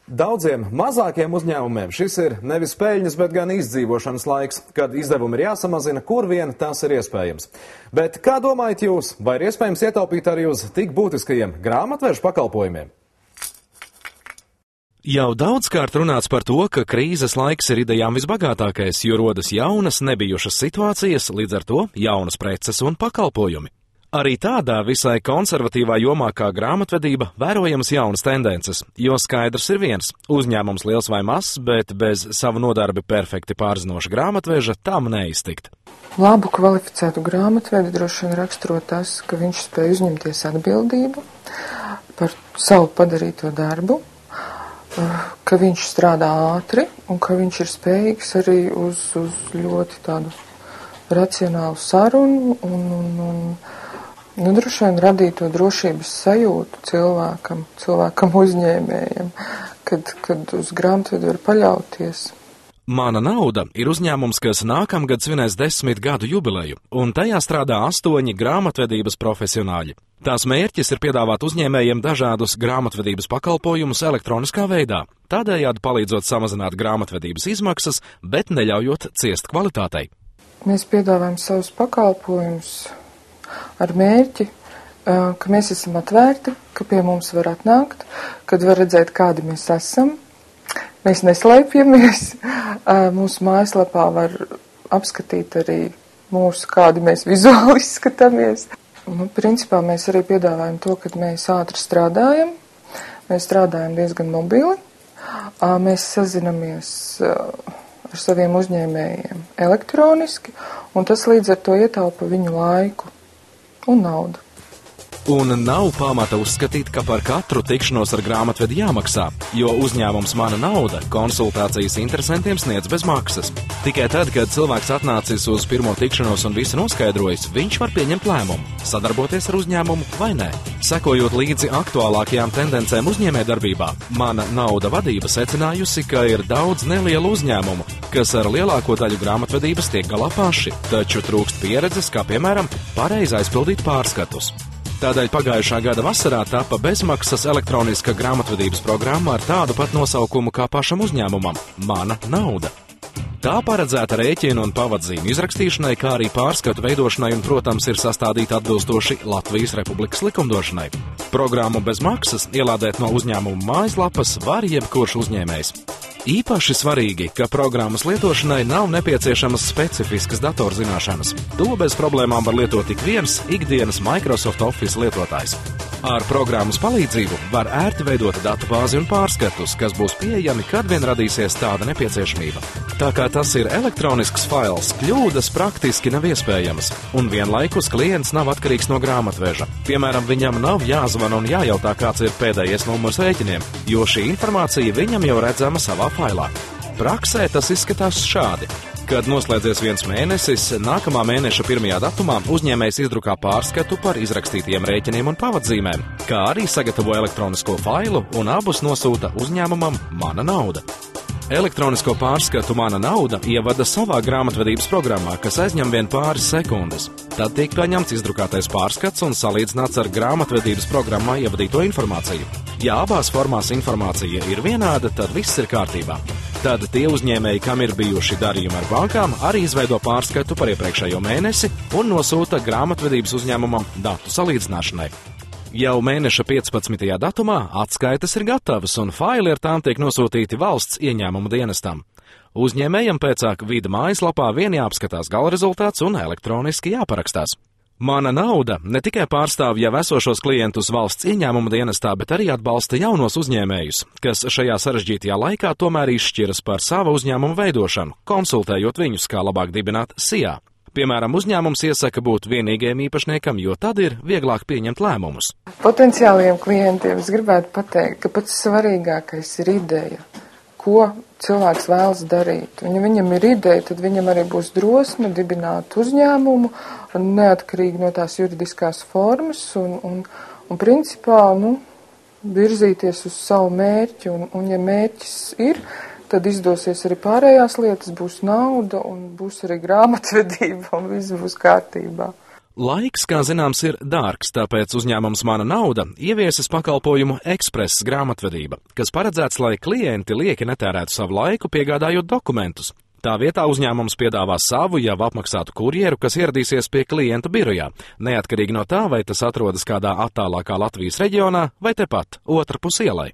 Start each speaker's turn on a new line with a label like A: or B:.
A: Daudziem mazākiem uzņēmumiem šis ir nevis peļņas, bet gan izdzīvošanas laiks, kad izdevumi ir jāsamazina, kur vien tas ir iespējams. Bet kā domājat jūs, vai ir iespējams ietaupīt arī uz tik būtiskajiem grāmatvežu pakalpojumiem?
B: Jau daudzkārt runāts par to, ka krīzes laiks ir idejām visbagātākais, jo rodas jaunas, nebijušas situācijas, līdz ar to jaunas preces un pakalpojumi. Arī tādā visai konservatīvā jomā kā grāmatvedība vērojamas jaunas tendences, jo skaidrs ir viens – uzņēmums liels vai mazs, bet bez savu nodarbi perfekti pārzinoša grāmatveža tam neiztikt.
C: Labu kvalificētu grāmatvedi droši vien raksturo tas, ka viņš spēj uzņemties atbildību par savu padarīto darbu, ka viņš strādā ātri un ka viņš ir spējīgs arī uz ļoti tādu racionālu sarunu un droši vien radīt to drošības sajūtu cilvēkam uzņēmējam, kad uz grāmatvedu var paļauties.
B: Mana nauda ir uzņēmums, kas nākamgad svinēs 10 gadu jubileju, un tajā strādā 8 grāmatvedības profesionāļi. Tās mērķis ir piedāvāt uzņēmējiem dažādus grāmatvedības pakalpojumus elektroniskā veidā, tādējādi palīdzot samazināt grāmatvedības izmaksas, bet neļaujot ciest kvalitātei.
C: Mēs piedāvājam savus pakalpojumus ar mērķi, ka mēs esam atvērti, ka pie mums var atnākt, kad var redzēt, kādi mēs esam. Mēs neslēpjamies. Mūsu mājaslapā var apskatīt arī mūsu, kādi mēs vizuāli izskatāmies. Principā mēs arī piedāvājam to, ka mēs ātri strādājam. Mēs strādājam diezgan mobili. Mēs sazinamies ar saviem uzņēmējiem elektroniski, un tas līdz ar to ietaupa viņu laiku un naudu.
B: Un nav pamata uzskatīt, ka par katru tikšanos ar grāmatvedi jāmaksā, jo uzņēmums Mana nauda konsultācijas interesantiem sniedz bez maksas. Tikai tad, kad cilvēks atnācis uz pirmo tikšanos un visu noskaidrojis, viņš var pieņemt lēmumu, sadarboties ar uzņēmumu vai nē. Sekojot līdzi aktuālākajām tendencēm uzņēmējdarbībā, Mana nauda vadība secinājusi, ka ir daudz nelielu uzņēmumu, kas ar lielāko daļu grāmatvedības tiek galā paši, taču trūkst pieredzes, kā piemēram pareizi aizpildīt pārskatus. Tādēļ pagājušā gada vasarā tapa bezmaksas elektroniska grāmatvedības programma ar tādu pat nosaukumu kā pašam uzņēmumam – Mana nauda. Tā paredzēta rēķinu un pavadzīmu izrakstīšanai, kā arī pārskatu veidošanai un, protams, ir sastādīta atbilstoši Latvijas Republikas likumdošanai. Programmu bez maksas ielādēt no uzņēmuma mājaslapas var jebkurš uzņēmējs. Īpaši svarīgi, ka programmas lietošanai nav nepieciešamas specifiskas datorzināšanas. To bez problēmām var lietot ik viens ikdienas Microsoft Office lietotājs. Ar programmas palīdzību var ērti veidot datubāzi un pārskatus, kas būs pieejami, kad vien radīsies tāda nepieciešamība. Tā kā tas ir elektronisks fails, kļūdas praktiski nav iespējamas, un vienlaikus klients nav atkarīgs no grāmatveža. Piemēram, viņam nav jāzvana un jājautā, kāds ir pēdējais numurs rēķiniem, jo šī informācija viņam jau redzama savā failā. Praksē tas izskatās šādi. Kad noslēdzies viens mēnesis, nākamā mēneša 1. datumā uzņēmējs izdrukā pārskatu par izrakstītiem rēķiniem un pavadzīmēm, kā arī sagatavo elektronisko failu un abus nosūta uzņēmumam Mana nauda. Elektronisko pārskatu Mana nauda ievada savā grāmatvedības programmā, kas aizņem vien pāris sekundes. Tad tiek paņemts izdrukātais pārskats un salīdzināts ar grāmatvedības programmā ievadīto informāciju. Ja abās formās informācija ir vienāda, tad viss ir kārtībā. Tad tie uzņēmēji, kam ir bijuši darījumi ar bankām, arī izveido pārskatu par iepriekšējo mēnesi un nosūta grāmatvedības uzņēmumam datu salīdzināšanai. Jau mēneša 15. datumā atskaites ir gatavas un faili ar tām tiek nosūtīti valsts ieņēmumu dienestam. Uzņēmējam pēcāk vida mājaslapā vien jāapskatās gala rezultāts un elektroniski jāparakstās. Mana nauda ne tikai pārstāv jau esošos klientus valsts ieņēmuma dienestā, bet arī atbalsta jaunos uzņēmējus, kas šajā sarežģītajā laikā tomēr izšķiras par savu uzņēmumu veidošanu, konsultējot viņus, kā labāk dibināt SIA. Piemēram, uzņēmums iesaka būt vienīgajam īpašniekam, jo tad ir vieglāk pieņemt lēmumus.
C: Potenciāliem klientiem es gribētu pateikt, ka pats svarīgākais ir ideja, ko cilvēks vēlas darīt. Ja viņam ir ideja, tad viņam arī būs drosme dibināt uzņēmumu, neatkarīgi no tās juridiskās formas un principā, virzīties uz savu mērķi. Un ja mērķis ir, tad izdosies arī pārējās lietas, būs nauda un būs arī grāmatvedība un viss būs kārtībā.
B: Laiks, kā zināms, ir dārgs, tāpēc uzņēmums Mana nauda ieviesis pakalpojumu ekspress grāmatvedība, kas paredzēts, lai klienti lieki netērētu savu laiku, piegādājot dokumentus. Tā vietā uzņēmums piedāvā savu jau apmaksātu kurjeru, kas ieradīsies pie klienta birojā, neatkarīgi no tā, vai tas atrodas kādā attālākā Latvijas reģionā vai tepat otrpus ielai.